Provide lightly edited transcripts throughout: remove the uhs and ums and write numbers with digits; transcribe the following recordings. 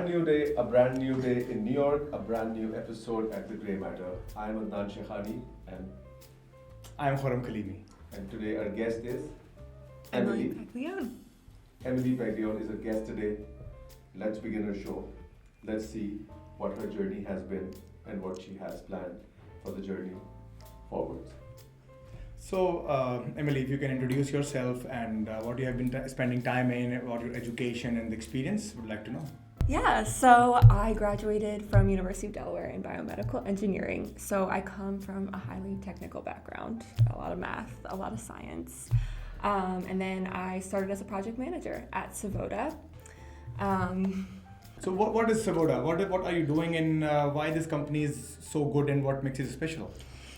brand new day, a brand new day in New York, a brand new episode at The Grey Matter. I am Adnan Shekhani and I am Khurram Khalimi. And today our guest is Emily Paglione. Emily Paglione is our guest today. Let's begin our show. Let's see what her journey has been and what she has planned for the journey forward. So, Emily, if you can introduce yourself and what you have been spending time in, about your education and the experience, would like to know. Yeah, so I graduated from University of Delaware in biomedical engineering. So I come from a highly technical background, a lot of math, a lot of science. And then I started as a project manager at Savoda. So what is Savoda? What are you doing and why this company is so good and what makes it special?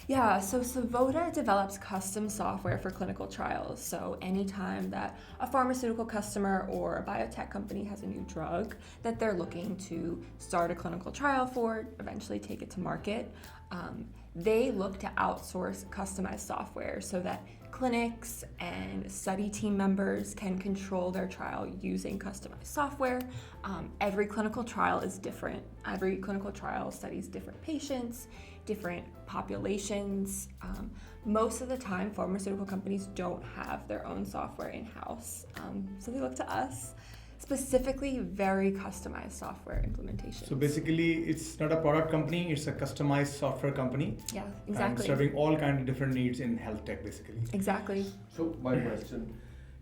Yeah, so Savoda develops custom software for clinical trials. So anytime that a pharmaceutical customer or a biotech company has a new drug that they're looking to start a clinical trial for, eventually take it to market, they look to outsource customized software so that clinics and study team members can control their trial using customized software. Every clinical trial is different. Every clinical trial studies different patients, different populations. Most of the time, pharmaceutical companies don't have their own software in-house. So they look to us, specifically very customized software implementation. So basically, it's not a product company, it's a customized software company. Yeah, exactly. And serving all kinds of different needs in health tech, basically. Exactly. So my question,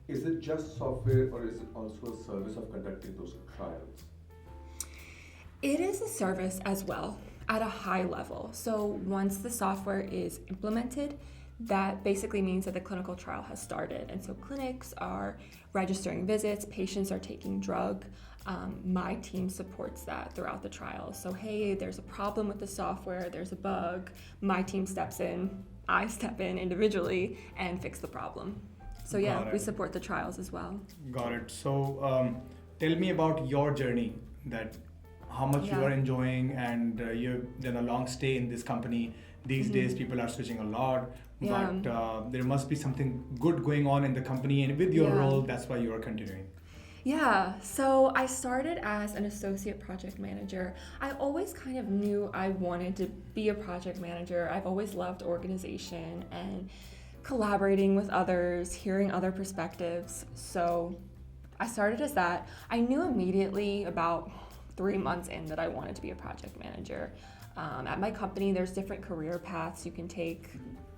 is it just software or is it also a service of conducting those trials? It is a service as well at a high level. So once the software is implemented, that basically means that the clinical trial has started. And so clinics are registering visits, patients are taking drug. My team supports that throughout the trial. So, hey, there's a problem with the software, there's a bug. My team steps in, I step in individually and fix the problem. So yeah, we support the trials as well. Got it. So tell me about your journey, that how much you are enjoying, and you've done a long stay in this company. These days people are switching a lot, but there must be something good going on in the company, and with your role, that's why you are continuing. Yeah, so I started as an associate project manager. I always kind of knew I wanted to be a project manager. I've always loved organization and collaborating with others, hearing other perspectives. So I started as that. I knew immediately about 3 months in that I wanted to be a project manager. At my company, there's different career paths you can take.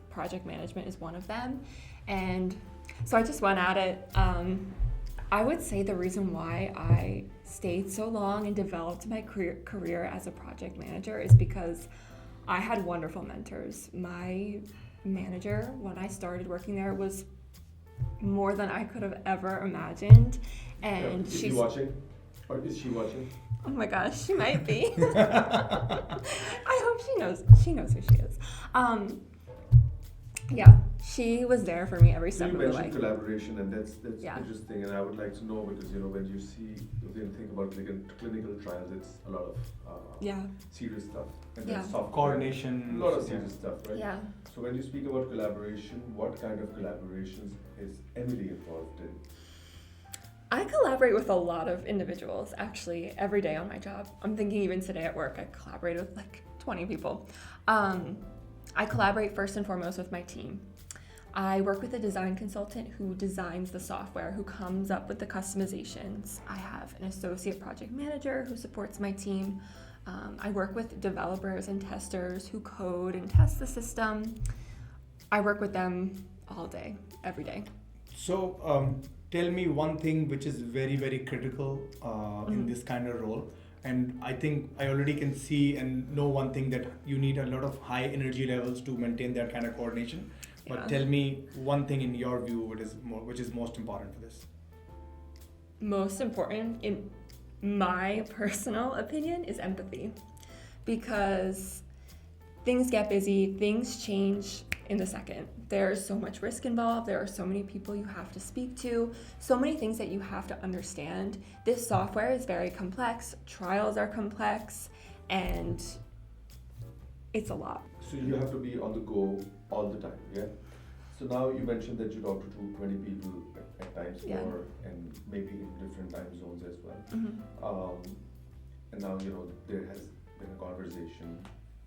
Project management is one of them. And so I just went at it. I would say the reason why I stayed so long and developed my career as a project manager is because I had wonderful mentors. My manager, when I started working there, was more than I could have ever imagined. And is she watching? Or is she watching? Oh my gosh, she might be. I hope she knows who she is. Yeah, she was there for me every step of the way. You mentioned collaboration, and that's interesting, and I would like to know, because when you think about clinical trials, it's a lot of serious stuff, and then soft coordination, a lot of serious stuff, right? Yeah. So when you speak about collaboration, what kind of collaborations is Emily involved in? I collaborate with a lot of individuals, actually, every day on my job. I'm thinking even today at work, I collaborate with like 20 people. I collaborate first and foremost with my team. I work with a design consultant who designs the software, who comes up with the customizations. I have an associate project manager who supports my team. I work with developers and testers who code and test the system. I work with them all day, every day. So tell me one thing which is very, very critical in this kind of role. And I think I already can see and know one thing, that you need a lot of high energy levels to maintain that kind of coordination. But tell me one thing in your view which is most important for this. Most important, in my personal opinion, is empathy. Because things get busy, things change in the second. There's so much risk involved, there are so many people you have to speak to, so many things that you have to understand. This software is very complex, trials are complex, and it's a lot. So you have to be on the go all the time, yeah? So now you mentioned that you talk to 20 people at times, and maybe in different time zones as well. and now there has been a conversation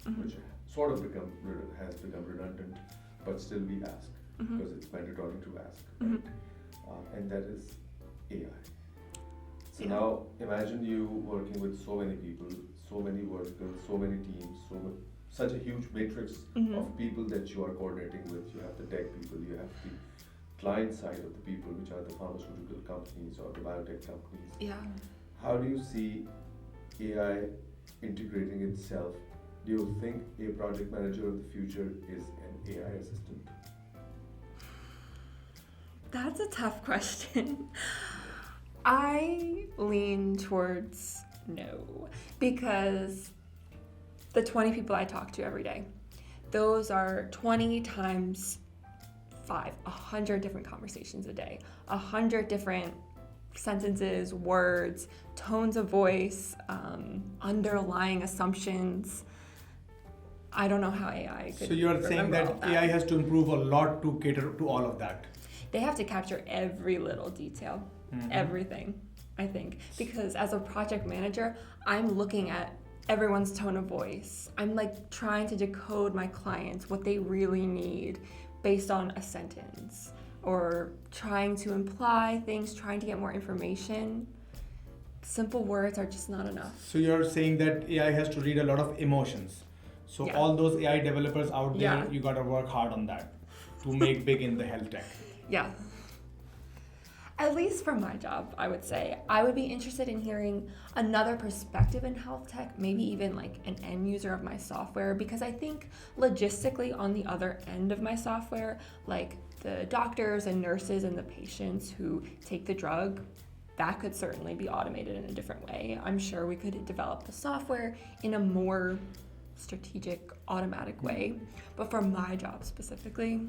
Mhm. which sort of has become redundant, but still we ask Mhm. because it's mandatory to ask, Mhm. right? And that is AI. So Yeah. now imagine you working with so many people, so many verticals, so many teams, such a huge matrix Mhm. of people that you are coordinating with. You have the tech people, you have the client side of the people, which are the pharmaceutical companies or the biotech companies. Yeah. How do you see AI integrating itself? Do you think a project manager of the future is an AI assistant? That's a tough question. I lean towards no, because the 20 people I talk to every day, those are 20 times 5, 100 different conversations a day, 100 different sentences, words, tones of voice, underlying assumptions. I don't know how AI could. So you're saying remember all that AI has to improve a lot to cater to all of that. They have to capture every little detail, everything, I think. Because as a project manager, I'm looking at everyone's tone of voice. I'm like trying to decode my clients, what they really need based on a sentence, or trying to imply things, trying to get more information. Simple words are just not enough. So you're saying that AI has to read a lot of emotions. So Yeah. all those AI developers out there, Yeah. you gotta work hard on that to make big in the health tech. Yeah. At least for my job, I would say. I would be interested in hearing another perspective in health tech, maybe even like an end user of my software, because I think logistically on the other end of my software, like the doctors and nurses and the patients who take the drug, that could certainly be automated in a different way. I'm sure we could develop the software in a more strategic, automatic way. But for my job specifically,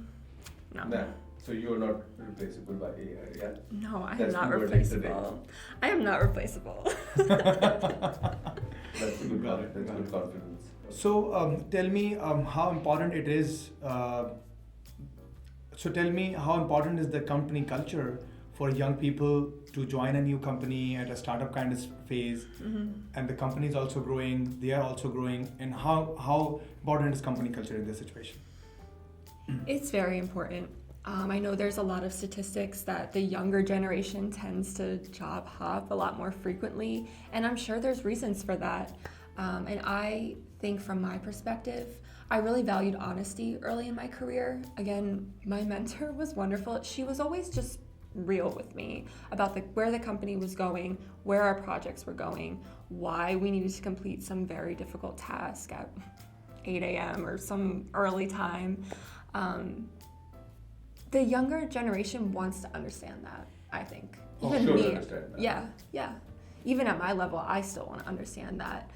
no. Nah. So you are not replaceable by AI, yeah? No, I am That's not the verdict today. replaceable. I am not replaceable. That's a good confidence. So tell me how important it is. So tell me how important is the company culture for young people to join a new company at a startup kind of phase, and the company is also growing. They are also growing, and how important is company culture in this situation? It's very important. I know there's a lot of statistics that the younger generation tends to job hop a lot more frequently, and I'm sure there's reasons for that. And I think from my perspective, I really valued honesty early in my career. Again, my mentor was wonderful. She was always just real with me about where the company was going, where our projects were going, why we needed to complete some very difficult task at 8 a.m. or some early time. The younger generation wants to understand that, I think. Even Sure, me. understand that. Yeah. Even at my level, I still want to understand that.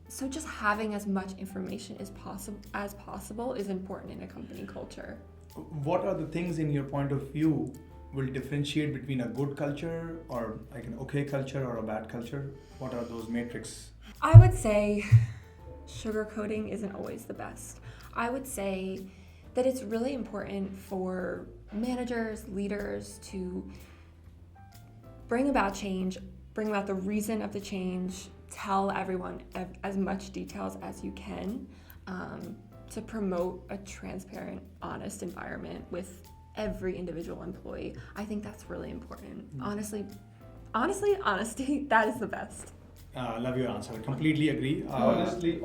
So just having as much information as possible is important in a company culture. What are the things in your point of view will differentiate between a good culture or like an okay culture or a bad culture? What are those metrics? I would say sugarcoating isn't always the best. I would say that it's really important for managers, leaders to bring about change, bring about the reason of the change, tell everyone as much details as you can, to promote a transparent, honest environment with every individual employee. I think that's really important. Honestly, honesty, that is the best. Love your answer. Completely agree. Honesty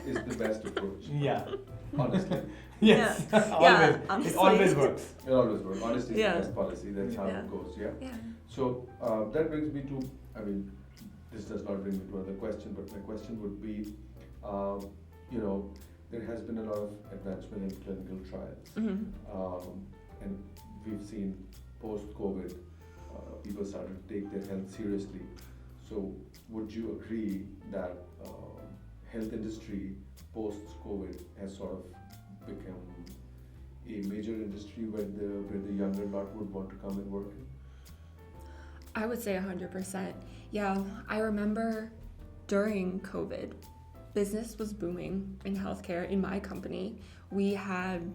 is the best approach. Yeah. Honestly. Yes. Yeah. Always. Yeah, It honestly. always works. It always works. Honesty is Yeah. the best policy. That's how Yeah. it goes, yeah? Yeah. So that brings me to, this does not bring me to another question, but my question would be, there has been a lot of advancement in clinical trials. Mm-hmm. And we've seen post-COVID, people started to take their health seriously. So would you agree that health industry post-COVID has sort of become a major industry where the younger lot would want to come and work in? I would say 100%. Yeah, I remember during COVID, business was booming in healthcare in my company. We had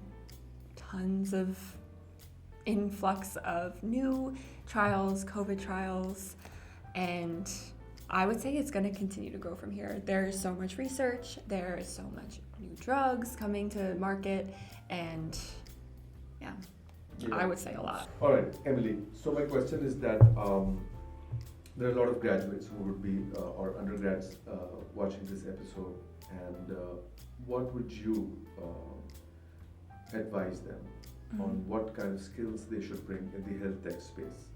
tons of influx of new trials, COVID trials, and I would say it's going to continue to grow from here. There's so much research, there is so much new drugs coming to market, and yeah, I would say a lot. All right, Emily. So my question is that there are a lot of graduates who would be or undergrads watching this episode, and what would you advise them on what kind of skills they should bring in the health tech space?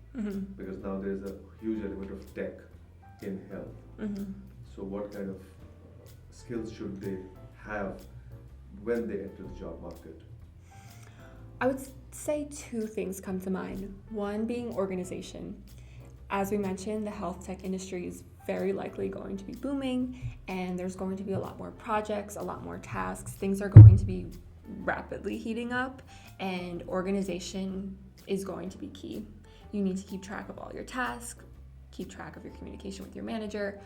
Because now there's a huge element of tech in health. So what kind of skills should they have when they enter the job market? I would say two things come to mind. One being organization. As we mentioned, the health tech industry is very likely going to be booming, and there's going to be a lot more projects, a lot more tasks. Things are going to be rapidly heating up, and organization is going to be key. You need to keep track of all your tasks, keep track of your communication with your manager.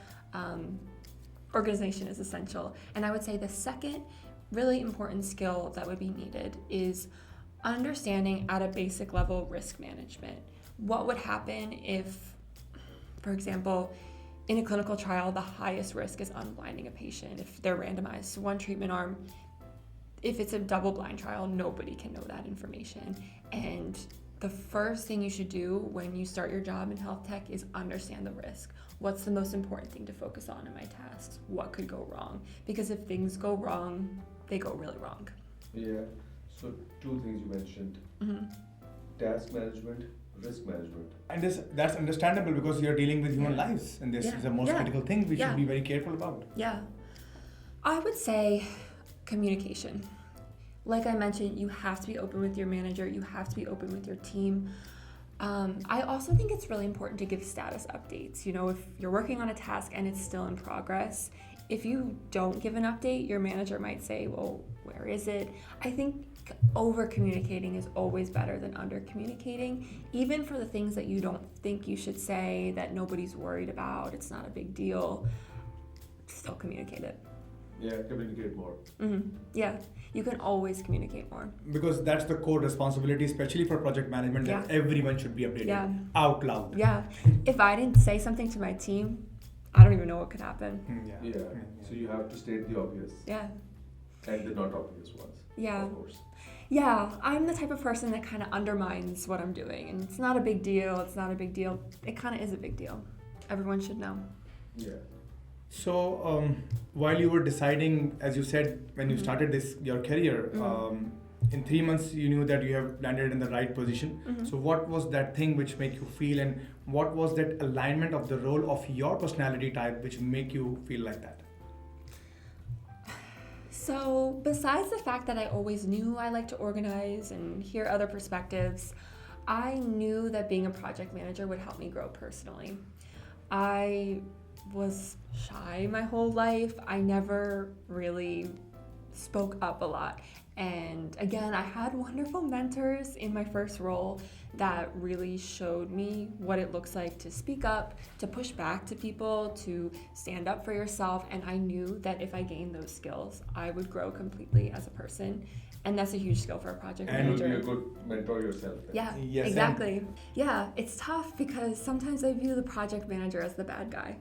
Organization is essential. And I would say the second really important skill that would be needed is understanding at a basic level risk management. What would happen if, for example, in a clinical trial, the highest risk is unblinding a patient. If they're randomized to one treatment arm, if it's a double-blind trial, nobody can know that information. And the first thing you should do when you start your job in health tech is understand the risk. What's the most important thing to focus on in my tasks? What could go wrong? Because if things go wrong, they go really wrong. Yeah. So two things you mentioned: task management, risk management. And that's understandable because you're dealing with human lives, and this is the most critical thing we should be very careful about. Yeah. I would say communication. Like I mentioned, you have to be open with your manager, you have to be open with your team. I also think it's really important to give status updates. You know, if you're working on a task and it's still in progress, if you don't give an update, your manager might say, well, where is it? I think over communicating is always better than under communicating, even for the things that you don't think you should say, that nobody's worried about, it's not a big deal, still communicate it. Yeah, communicate more. Yeah, you can always communicate more. Because that's the core responsibility, especially for project management, that everyone should be updated out loud. Yeah, if I didn't say something to my team, I don't even know what could happen. Yeah. So you have to state the obvious. Yeah. And the not obvious ones. Yeah. Of course. Yeah, I'm the type of person that kind of undermines what I'm doing, and it's not a big deal. It's not a big deal. It kind of is a big deal. Everyone should know. Yeah. So while you were deciding, as you said, when you started your career, in 3 months you knew that you have landed in the right position. So what was that thing which made you feel, and what was that alignment of the role of your personality type which make you feel like that? So besides the fact that I always knew I like to organize and hear other perspectives, I knew that being a project manager would help me grow personally. I was shy my whole life. I never really spoke up a lot. And again, I had wonderful mentors in my first role that really showed me what it looks like to speak up, to push back to people, to stand up for yourself. And I knew that if I gained those skills, I would grow completely as a person. And that's a huge skill for a project manager. And you'll be a good mentor yourself. Then. Yeah, yes, exactly. Yeah, it's tough because sometimes I view the project manager as the bad guy.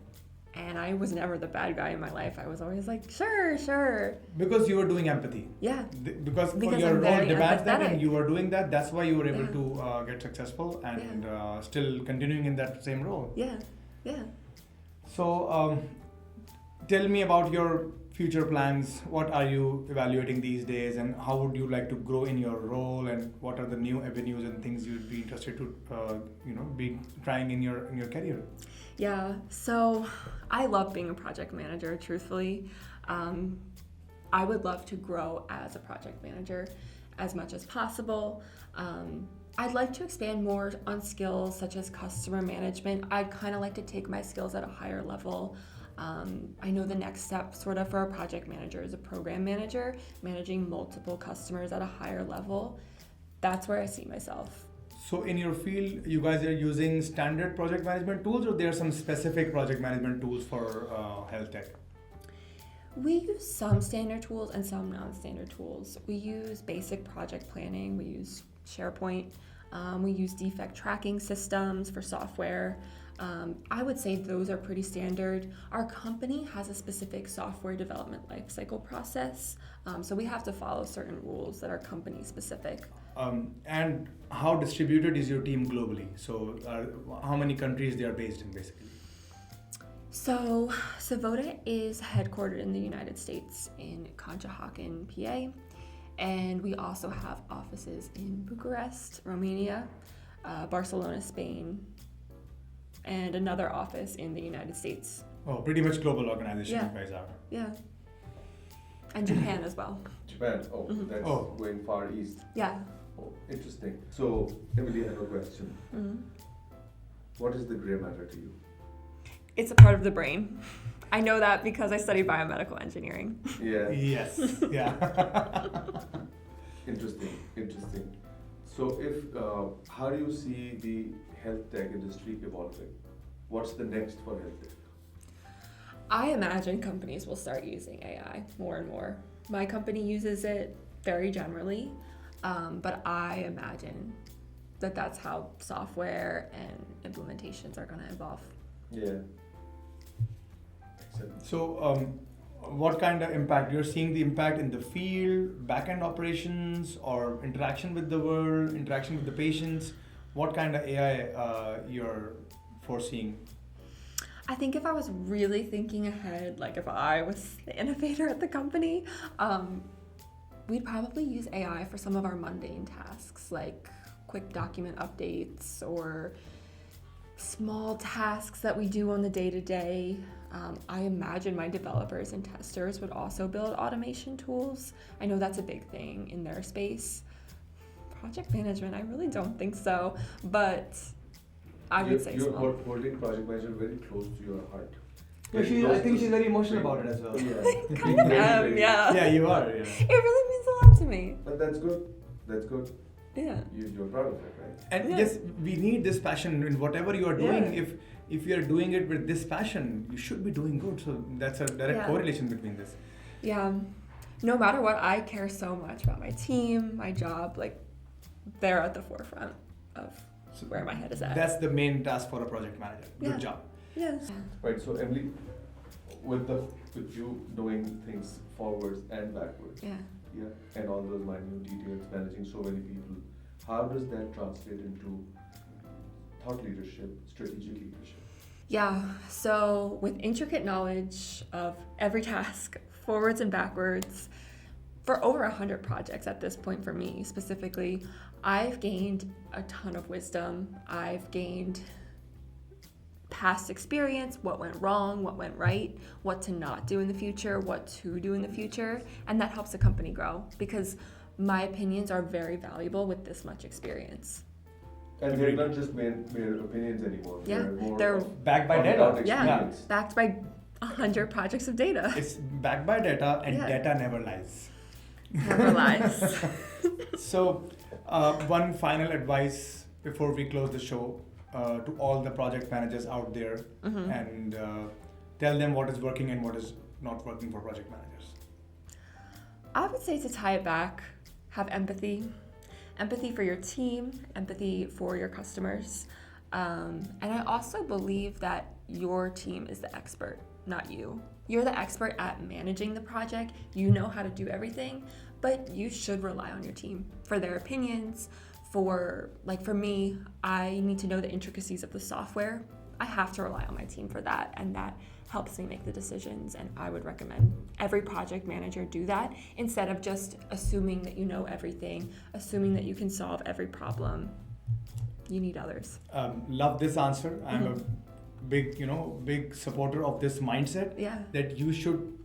And I was never the bad guy in my life. I was always like, sure. Because you were doing empathy. Yeah. Because your I'm role very demands that, empathetic. and you were doing that. That's why you were able to get successful and still continuing in that same role. Yeah. So tell me about your future plans. What are you evaluating these days, and how would you like to grow in your role, and what are the new avenues and things you'd be interested to be trying in your career? Yeah, so I love being a project manager, truthfully. I would love to grow as a project manager as much as possible. I'd like to expand more on skills such as customer management. I'd kind of like to take my skills at a higher level. I know the next step sort of for a project manager is a program manager, managing multiple customers at a higher level. That's where I see myself. So in your field, you guys are using standard project management tools, or there are some specific project management tools for health tech? We use some standard tools and some non-standard tools. We use basic project planning. We use SharePoint. We use defect tracking systems for software. I would say those are pretty standard. Our company has a specific software development lifecycle process, so we have to follow certain rules that are company specific. And how distributed is your team globally? So how many countries they are based in basically? So Savoda is headquartered in the United States in Conshohocken, PA, and we also have offices in Bucharest, Romania, Barcelona, Spain, and another office in the United States. Oh, pretty much global organization Yeah. you guys are. Yeah. And Japan as well. Japan, oh, Mhm. that's Oh. going far east. Yeah. Oh, interesting. So, Emily, I have a question. Mhm. What is the gray matter to you? It's a part of the brain. I know that because I study biomedical engineering. Yeah, Yes. Yeah. interesting, interesting. So, how do you see the health tech industry evolving? What's the next for health tech? I imagine companies will start using AI more and more. My company uses it very generally, but I imagine that that's how software and implementations are going to evolve. Yeah. Excellent. So, what kind of impact you're seeing? The impact in the field, back-end operations, or interaction with the world, interaction with the patients? What kind of AI you're foreseeing? I think if I was really thinking ahead, like if I was the innovator at the company, we'd probably use AI for some of our mundane tasks, like quick document updates or small tasks that we do on the day-to-day. I imagine my developers and testers would also build automation tools. I know that's a big thing in their space. Project management, I really don't think so, but I would say You're small. holding project management very close to your heart. Yeah, I think she's very emotional about it as well. Yeah. Kind of am, yeah. Yeah, you are. Yeah. It really means a lot to me. But that's good. That's good. Yeah. You're proud of it, right? And Yeah. yes, we need this passion in whatever you are doing. Yeah. If you are doing it with this passion, you should be doing good. So that's a direct Yeah. correlation between this. Yeah. No matter what, I care so much about my team, my job. Like, they're at the forefront of So where my head is at. that's the main task for a project manager. Good Yeah. job. Yes. Right. So Emily, with you doing things forwards and backwards, Yeah. yeah, and all those minute details, managing so many people, how does that translate into thought leadership, strategic leadership? Yeah. So, with intricate knowledge of every task, forwards and backwards, for over 100 projects at this point for me specifically, I've gained a ton of wisdom. I've gained past experience, what went wrong, what went right, what to not do in the future, what to do in the future, and that helps the company grow because my opinions are very valuable with this much experience. And they're not just mere opinions anymore. Yeah, more they're of Backed by on-the-ground data. Yeah. experience. backed by 100 projects of data. It's backed by data, and Yeah. data never lies. Never lies. So, one final advice before we close the show to all the project managers out there, Mhm. and tell them what is working and what is not working for project managers. I would say to tie it back, have empathy. Empathy for your team, empathy for your customers. And I also believe that your team is the expert, not you. You're the expert at managing the project. You know how to do everything, but you should rely on your team for their opinions. For me, I need to know the intricacies of the software. I have to rely on my team for that, and that helps me make the decisions, and I would recommend every project manager do that instead of just assuming that you know everything, assuming that you can solve every problem. You need others. Love this answer. I'm a big supporter of this mindset Yeah. that you should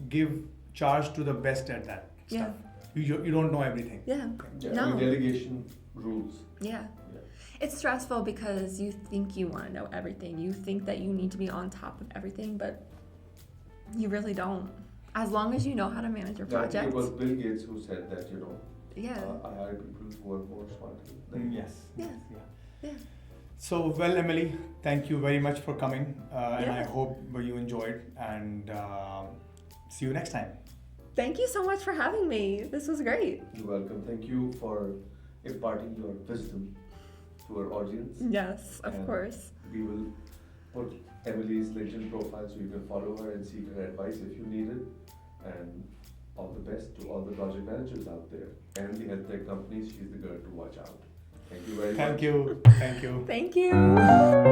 give charge to the best at that Yeah. stuff. You don't know everything. Yeah. Yeah, No. with delegation rules. Yeah. Yeah. It's stressful because you think you want to know everything. You think that you need to be on top of everything, but you really don't. As long as you know how to manage your Yeah, I think project. it was Bill Gates who said that, Yeah. I hire people who are more smarter than me. Yes. Yeah. Yeah. So, well, Emily, thank you very much for coming, and I Yeah. hope you enjoyed, and see you next time. Thank you so much for having me. This was great. You're welcome. Thank you for imparting your wisdom to our audience. Yes, of And course. We will put Emily's LinkedIn profile so you can follow her and seek her advice if you need it. And all the best to all the project managers out there and the health tech companies. She's the girl to watch out. Thank you very much. Thank you. Thank you. Thank you.